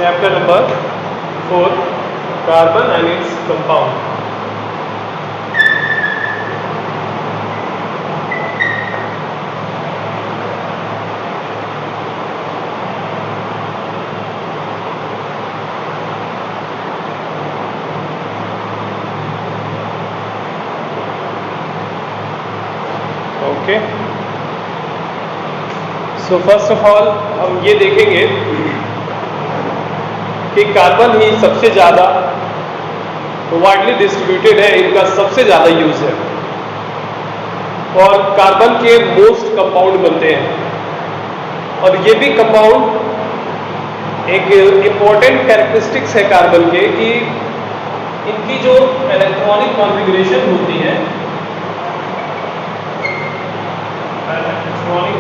Chapter number 4, Carbon and its compound. Okay, so first of all हम ये देखेंगे कि कार्बन ही सबसे ज़्यादा वाइडली डिस्ट्रीब्यूटेड है, इनका सबसे ज़्यादा यूज है और कार्बन के मोस्ट कंपाउंड बनते हैं। और ये भी कंपाउंड एक इम्पॉर्टेंट कैरेक्टरिस्टिक्स है कार्बन के कि इनकी जो इलेक्ट्रॉनिक कॉन्फ़िगरेशन होती है, इलेक्ट्रॉनिक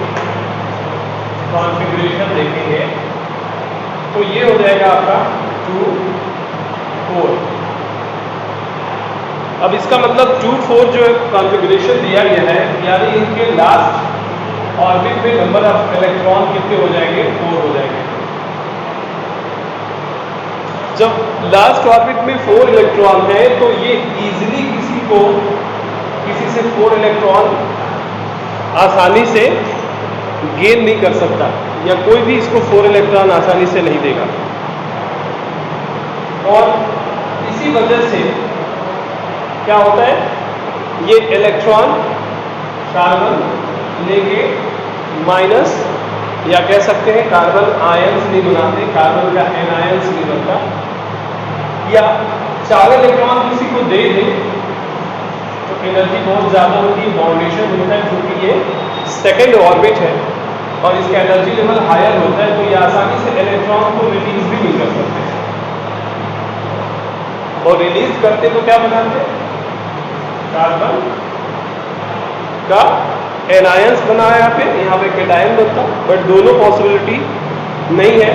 कॉन्फ़िगरेशन देखेंगे तो ये हो जाएगा आपका 2 4। अब इसका मतलब 2 4 जो है कॉन्फ़िगरेशन दिया गया है, यानी इनके लास्ट ऑर्बिट में नंबर ऑफ इलेक्ट्रॉन कितने हो जाएंगे? 4 हो जाएंगे। जब लास्ट ऑर्बिट में 4 इलेक्ट्रॉन है तो ये इजीली किसी से 4 इलेक्ट्रॉन आसानी से गेन नहीं कर सकता, या कोई भी इसको 4 इलेक्ट्रॉन आसानी से नहीं देगा। और इसी वजह से क्या होता है, ये इलेक्ट्रॉन कार्बन लेके माइनस, या कह सकते हैं कार्बन आयंस नहीं बनाते, कार्बन का एनायंस नहीं बनता, या 4 इलेक्ट्रॉन किसी को दे दे तो एनर्जी बहुत ज़्यादा होती है, बाउंडेशन होता है, क्योंकि ये सेकेंड ऑर्बिट है और इसका एनर्जी लेवल हायर होता है, तो ये आसानी से इलेक्ट्रॉन को रिलीज भी नहीं कर सकते। और रिलीज करते तो क्या बनाते, कार्बन का एनायंस बना है, यहाँ पे कैटायन बनता, बट दोनों पॉसिबिलिटी नहीं है।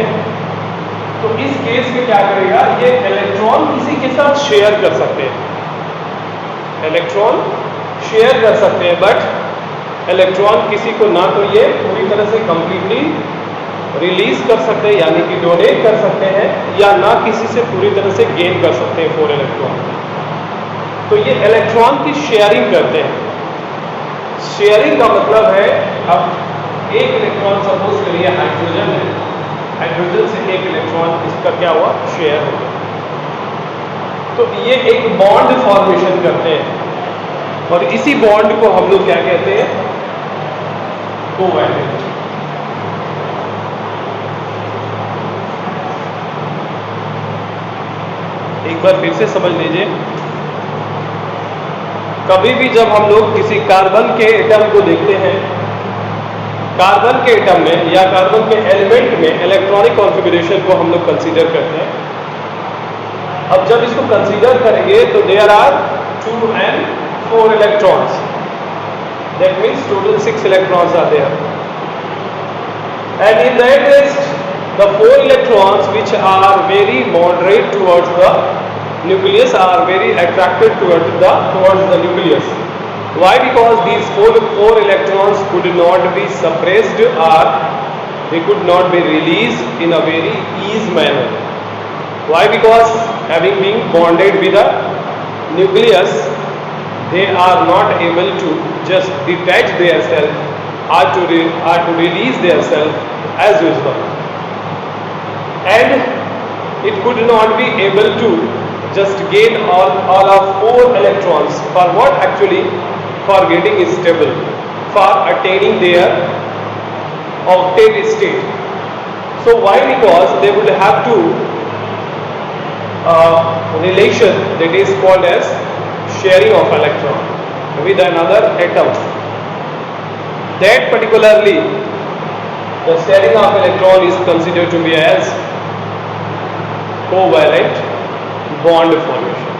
तो इस केस में क्या करेगा, ये इलेक्ट्रॉन किसी के साथ शेयर कर सकते हैं, इलेक्ट्रॉन शेयर कर सकते हैं, बट इलेक्ट्रॉन किसी को ना तो ये पूरी तरह से कंप्लीटली रिलीज कर सकते हैं, यानी कि डोनेट कर सकते हैं, या ना किसी से पूरी तरह से गेन कर सकते हैं 4 इलेक्ट्रॉन। तो ये इलेक्ट्रॉन की शेयरिंग करते हैं। शेयरिंग का मतलब है, अब एक इलेक्ट्रॉन सपोज करिए हाइड्रोजन है, हाइड्रोजन से एक इलेक्ट्रॉन इसका क्या हुआ, शेयर हो गया, तो ये एक बॉन्ड फॉर्मेशन करते हैं और इसी बॉन्ड को हम लोग क्या कहते हैं, कोवैलेंट। एक बार फिर से समझ लीजिए, कभी भी जब हम लोग किसी कार्बन के एटम को देखते हैं, कार्बन के एटम में या कार्बन के एलिमेंट में इलेक्ट्रॉनिक कॉन्फ़िगरेशन को हम लोग कंसीडर करते हैं। अब जब इसको कंसीडर करेंगे तो there are 2 and 4 electrons, that means total 6 electrons are there, and in that list the 4 electrons which are very moderate towards the nucleus are very attracted towards the nucleus. Why? Because these 4 electrons could not be suppressed or they could not be released in a very easy manner. Why? Because having been bonded with the nucleus, they are not able to just detach themselves or to release themselves as usual, and it could not be able to just gain all of 4 electrons. For what? Actually for getting stable, for attaining their octet state. So why? Because they would have to relation that is called as sharing of electron with another atom. That particularly the sharing of electron is considered to be as covalent bond formation.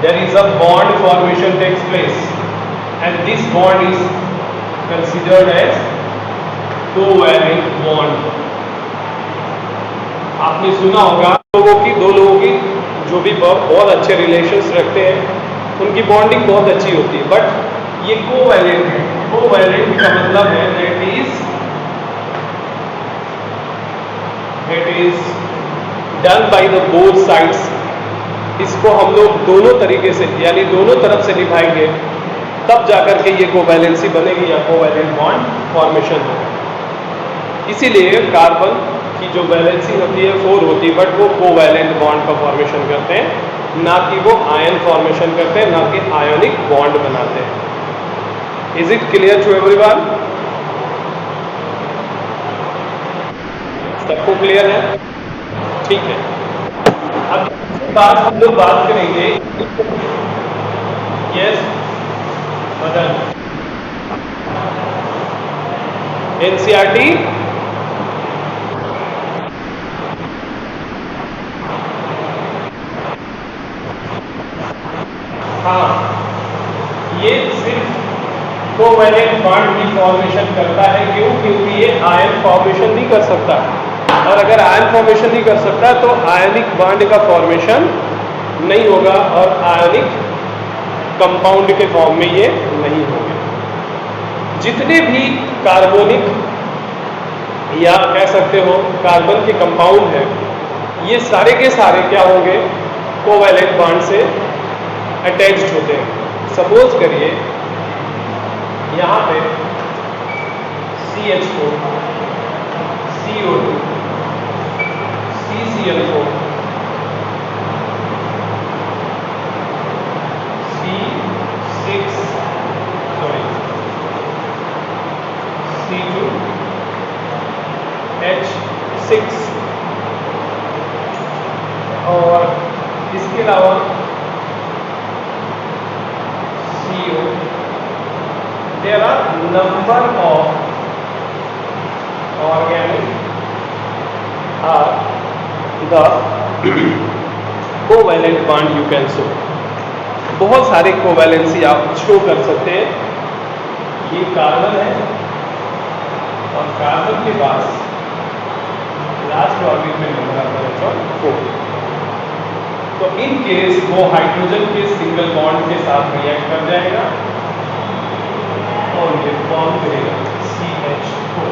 There is a bond formation takes place and this bond is considered as covalent bond. आपने सुना होगा दो लोगों की जो भी बहुत अच्छे रिलेशंस रखते हैं उनकी बॉन्डिंग बहुत अच्छी होती है, बट ये कोवैलेंट है। कोवैलेंट का मतलब है that is done by the both sides, इसको हम लोग दोनों तरीके से यानी दोनों तरफ से निभाएंगे, तब जाकर के ये कोवैलेंसी बनेगी या कोवैलेंट बॉन्ड फॉर्मेशन होगा। इसीलिए कार्बन की जो वैलेंसी होती है 4 होती है, बट वो कोवैलेंट बॉन्ड का फॉर्मेशन करते हैं, ना कि वो आयन फॉर्मेशन करते हैं, ना कि आयोनिक बॉन्ड बनाते हैं। Is it clear to everyone? सबको क्लियर है? ठीक है। अब बात हम लोग बात करेंगे, यस मदन, एनसीईआरटी हाँ, ये सिर्फ कोवैलेंट बॉन्ड की फॉर्मेशन करता है। क्यों? क्योंकि ये आयन फॉर्मेशन नहीं कर सकता, और अगर आयन फॉर्मेशन नहीं कर सकता तो आयनिक बॉन्ड का फॉर्मेशन नहीं होगा और आयनिक कंपाउंड के फॉर्म में ये नहीं होंगे। जितने भी कार्बोनिक या कह सकते हो कार्बन के कंपाउंड हैं, ये सारे के सारे क्या होंगे? कोवैलेंट बॉन्ड से अटैच्ड होते हैं। सपोज करिए यहाँ पे CH4, CO2, CCl4, C6 sorry C2H6 और इसके अलावा CO। There are number of organic are the covalent bond you can show। बहुत सारे कोवैलेंसी आप शो कर सकते हैं। ये कार्बन है और कार्बन के पास लास्ट ऑर्बिट में नंबर आता है 4। तो इन केस वो हाइड्रोजन के सिंगल बॉन्ड के साथ रिएक्ट कर जाएगा और ये फॉर्म करेगा CH4।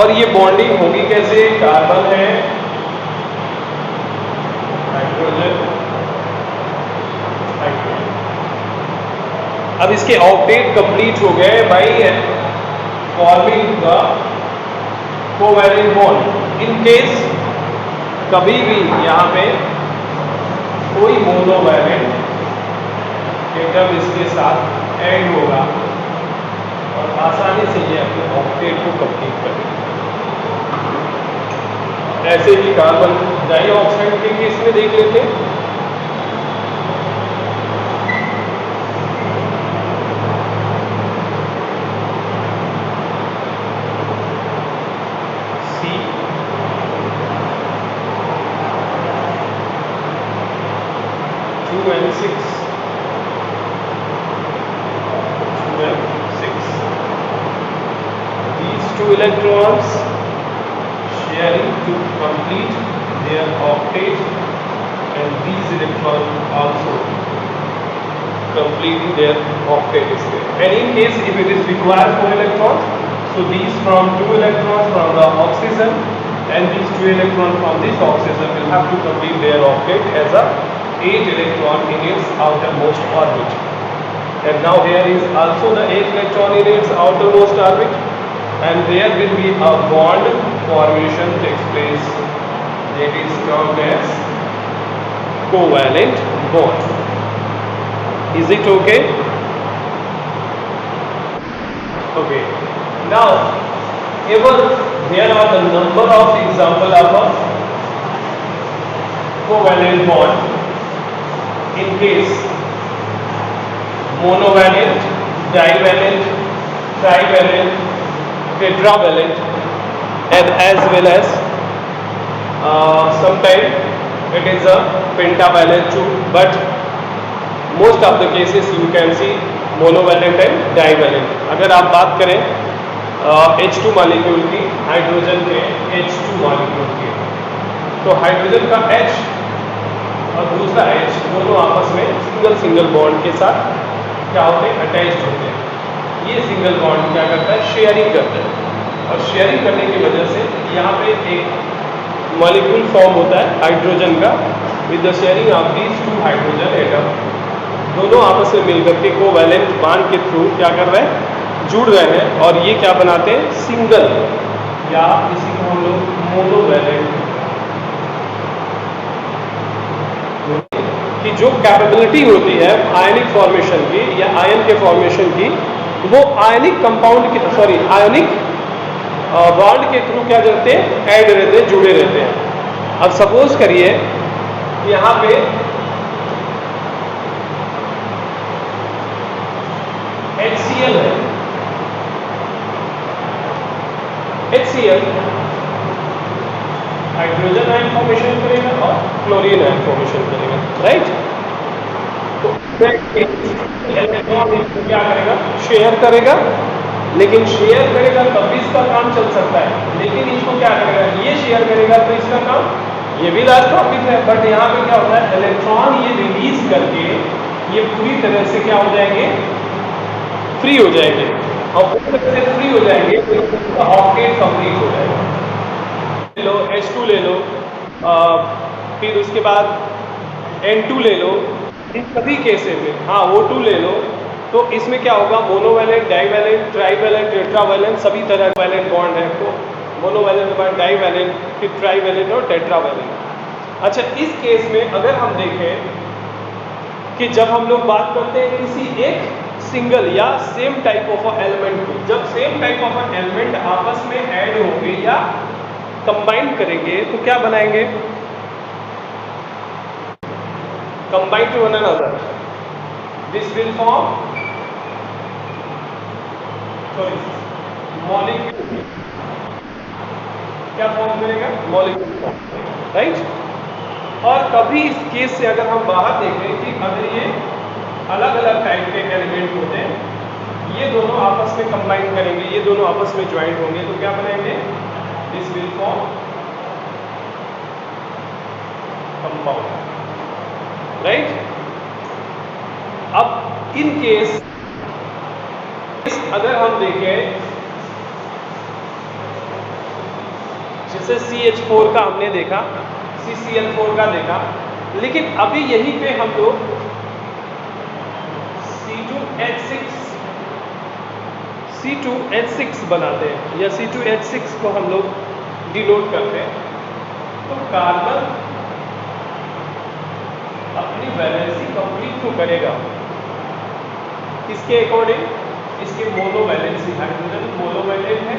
और ये बॉन्डिंग होगी कैसे? कार्बन है, हाइड्रोजन, हाइड्रोजन। अब इसके ऑक्टेट कंप्लीट हो गए by forming the covalent bond. In case कभी भी यहाँ पे कोई मोनोवैलेंट एटम इसके साथ ऐड होगा और आसानी से ये अपने ऑक्टेट को कंप्लीट करेगा। ऐसे ही कार्बन डाइऑक्साइड के केस में देख लेते हैं। C2N6 these two electrons sharing to complete their octet, and these electrons also completing their octet state. And in case if it is required 4 electrons, so these from 2 electrons from the oxygen and these 2 electrons from this oxygen will have to complete their octet as a 8 electron in its outermost orbit. And now here is also the 8 electron in its outermost orbit, and there will be a bond formation takes place that is termed as covalent bond. Is it okay? Okay. Now, ever there are the number of example of a covalent bond. In case monovalent, divalent, trivalent, tetravalent, and as well as sometimes it is a pentavalent too, but most of the cases you can see monovalent and divalent. अगर आप बात करें H2 molecule की, hydrogen के H2 molecule की, तो hydrogen का H और दूसरा H दोनों आपस में सिंगल बॉन्ड के साथ क्या होते हैं? अटैच्ड होते हैं। ये सिंगल बॉन्ड क्या करता है? शेयरिंग करता है। और शेयरिंग करने की वजह से यहाँ पे एक मॉलिक्यूल फॉर्म होता है हाइड्रोजन का with the sharing of these two hydrogen atom. दोनों आपस में मिलकर के कोवैलेंट बॉन्ड के थ्रू क्या कर रहे हैं, जुड़ रहे हैं और ये क्या बनाते हैं, सिंगल या इसी को हम लोग मोनोवैलेंट की जो कैपेबिलिटी होती है आयनिक फॉर्मेशन की या आयन के फॉर्मेशन की, वो आयनिक कंपाउंड की आयनिक बॉन्ड के थ्रू क्या करते हैं, ऐड रहते हैं, जुड़े रहते हैं। अब सपोज करिए यहाँ पे HCl है, HCl हाइड्रोजन आयन फॉर्मेशन करेगा और क्लोरीन आयन फॉर्मेशन करेगा, राइट। तो इलेक्ट्रॉन क्या करेगा, शेयर करेगा, लेकिन शेयर करेगा तब भी इसका काम चल सकता है, लेकिन इसको क्या करेगा, ये शेयर करेगा तो इसका काम, ये भी लास्ट टॉपिक है, बट यहाँ पे क्या होता है, इलेक्ट्रॉन ये रिलीज करके ये पूरी तरह से क्या हो जाएंगे, फ्री हो जाएंगे, और पूरी तरह से फ्री हो जाएंगे तो इसका ऑक्टेट कंप्लीट हो जाएगा। ले लो H2 ले लो, फिर उसके बाद N2 ले लो, इन सभी केसेस में हाँ O2 ले लो, तो इसमें क्या होगा, मोनोवैलेंट, डाइवैलेंट, ट्राइवैलेंट, टेट्रावैलेंट, सभी तरह वैलेंट बॉन्ड है, तो मोनोवैलेंट के बाद डाइवैलेंट, फिर ट्राइवैलेंट और टेट्रावैलेंट। अच्छा, इस केस में अगर हम देखें कि जब हम लोग बात करते हैं किसी एक सिंगल या सेम टाइप ऑफ एलिमेंट की, जब सेम टाइप ऑफ एलिमेंट आपस में ऐड होंगे या कंबाइन करेंगे तो क्या बनाएंगे, combine to one another, this will form molecule, क्या फॉर्म करेगा, मॉलिक्यूल फॉर्म, राइट। और कभी इस केस से अगर हम बाहर देखें कि अगर ये अलग अलग टाइप के एलिमेंट होते हैं, ये दोनों आपस में कंबाइन करेंगे, ये दोनों आपस में ज्वाइंट होंगे तो क्या बनाएंगे, this will form compound, right. अब इन केस अगर हम देखें जैसे CH4 का हमने देखा, CCl4 का देखा, लेकिन अभी यहीं पे हम लोग C2H6 बनाते हैं या C2H6 को हम लोग डिनोट करते हैं। तो कार्बन अपनी वैलेंसी कंप्लीट तो करेगा, इसके अकॉर्डिंग, इसके मोनोवैलेंसी, हाइड्रोजन मोनोवैलेंट है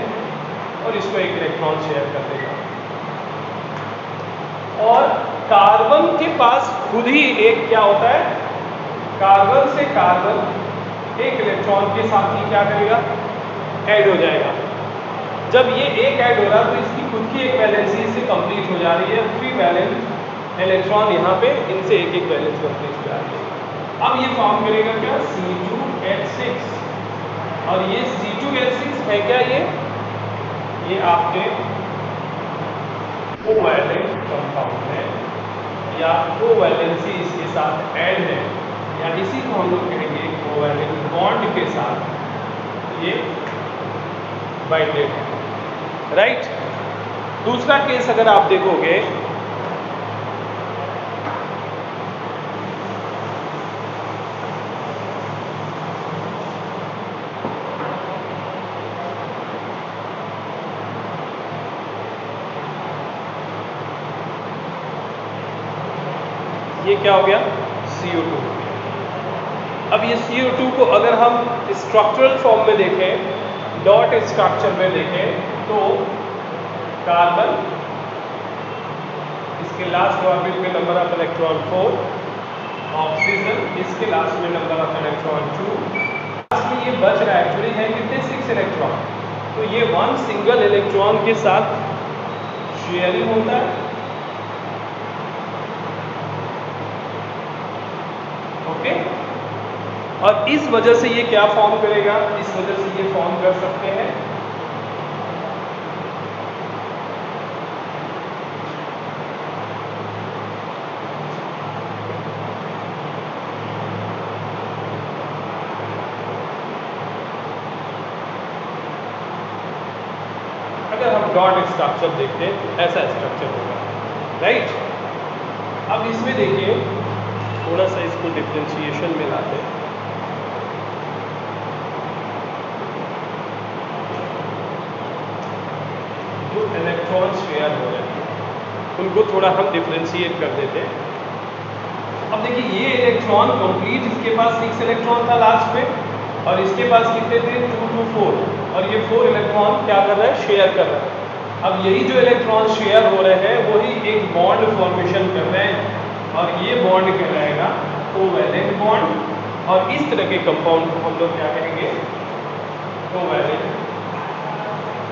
और इसको एक इलेक्ट्रॉन शेयर कर देगा, और कार्बन के पास खुद ही एक क्या होता है, कार्बन से कार्बन एक इलेक्ट्रॉन के साथ ही क्या करेगा, ऐड हो जाएगा। जब ये एक ऐड हो रहा है तो इसकी खुद की एक वैलेंसी इससे कंप्लीट हो जा रही है, 3 वैलेंट इलेक्ट्रॉन यहाँ पे इनसे एक एक वैलेंस कंप्लीट हो जा रही है। अब ये फॉर्म करेगा क्या, C2H6, और ये C2H6 है क्या, ये आपके कोवैलेंट कंपाउंड है या कोवैलेंसी इसके साथ ऐड है, या इसी को हम लोग कहेंगे कोवैलेंट बॉन्ड के साथ ये बाइंडेड है, राइट। दूसरा केस अगर आप देखोगे, ये क्या हो गया, CO2। अब ये CO2 को अगर हम स्ट्रक्चरल फॉर्म में देखें, डॉट स्ट्रक्चर में देखें, तो कार्बन इसके लास्ट ऑर्बिट में नंबर ऑफ इलेक्ट्रॉन 4, ऑक्सीजन इसके लास्ट में नंबर ऑफ इलेक्ट्रॉन 2, लास्ट में ये बच रहा है एक्चुअली है कितने, 6 इलेक्ट्रॉन, तो ये 1 सिंगल इलेक्ट्रॉन के साथ शेयरिंग होता है, ओके। और इस वजह से ये क्या फॉर्म करेगा, इस वजह से ये फॉर्म कर सकते हैं अगर हम डॉट स्ट्रक्चर देखते हैं तो ऐसा स्ट्रक्चर होगा, राइट। अब इसमें देखिए थोड़ा सा इसको डिफरेंशिएशन में लाते हैं। जो इलेक्ट्रॉन शेयर हो रहे हैं उनको थोड़ा हम डिफरेंशिएट कर देते हैं। अब देखिए ये इलेक्ट्रॉन कंप्लीट, इसके पास 6 इलेक्ट्रॉन था लास्ट में, और इसके पास कितने थे 2 to 4, और ये 4 इलेक्ट्रॉन क्या कर रहा है, शेयर कर रहा है। अब यही जो इलेक्ट्रॉन शेयर हो रहे हैं वही एक बॉन्ड फॉर्मेशन कर रहे हैं, और ये बॉन्ड कहलाएगा कोवैलेंट बॉन्ड। और इस तरह के कंपाउंड को हम लोग क्या कहेंगे, covalent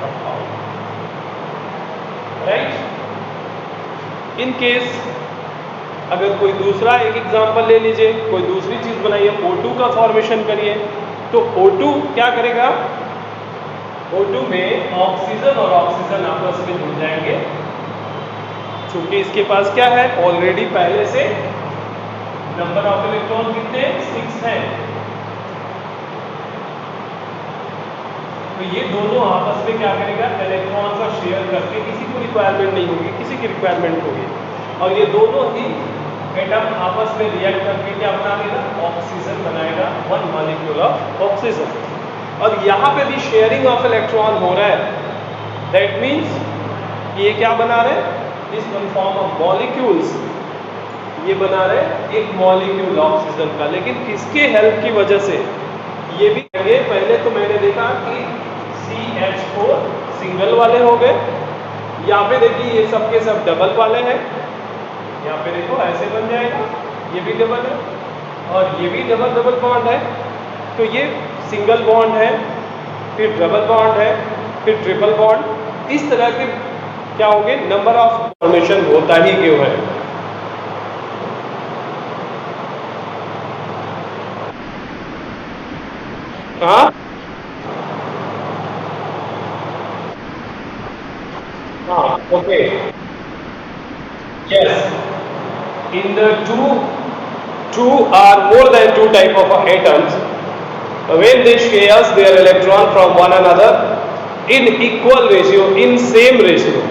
compound, right. In case अगर कोई दूसरा एक एग्जांपल ले लीजिए, कोई दूसरी चीज बनाइए, O2 का फॉर्मेशन करिए, तो O2 क्या करेगा, O2 में ऑक्सीजन और ऑक्सीजन आपस में जुड़ जाएंगे। चूंकि इसके पास क्या है, ऑलरेडी पहले से नंबर ऑफ इलेक्ट्रॉन कितने 6 हैं, तो ये दोनों आपस में क्या करेगा, इलेक्ट्रॉन का शेयर करके, किसी को रिक्वायरमेंट नहीं होगी, किसी की रिक्वायरमेंट होगी, और ये दोनों ही एटम आपस में रिएक्ट करके क्या बना लेगा, ऑक्सीजन बनाएगा, 1 मॉलिक्यूल ऑफ ऑक्सीजन। और यहाँ पे भी शेयरिंग ऑफ इलेक्ट्रॉन हो रहा है, दैट मीन्स ये क्या बना रहे हैं, इस फॉर्म ऑफ मॉलिक्यूल्स, ये बना रहे हैं एक मॉलिक्यूल ऑक्सीजन का। लेकिन किसके हेल्प की वजह से, ये भी पहले तो मैंने देखा कि CH4 सिंगल वाले हो गए, यहाँ पे देखिए ये सब के सब डबल वाले हैं, यहाँ पे देखो ऐसे बन जाएगा, ये भी डबल है और ये भी डबल डबल बॉन्ड है। तो ये सिंगल बॉन्ड है, फिर डबल बॉन्ड है, फिर ट्रिपल बॉन्ड, इस तरह के क्या होंगे, नंबर ऑफ फॉर्मेशन होता ही क्यों है। हाँ हाँ, okay, yes, in the two or more than 2 type of atoms, when they share their electron from one another in equal ratio, in same ratio,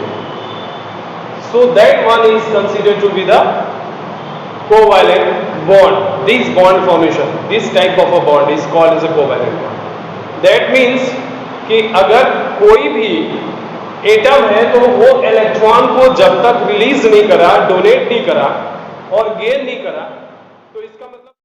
so that one is considered to be the covalent bond. This bond formation, this type of a bond is called as a covalent bond. That means कि अगर कोई भी atom है तो वो electron को जब तक रिलीज नहीं करा, डोनेट नहीं करा और गेन नहीं करा,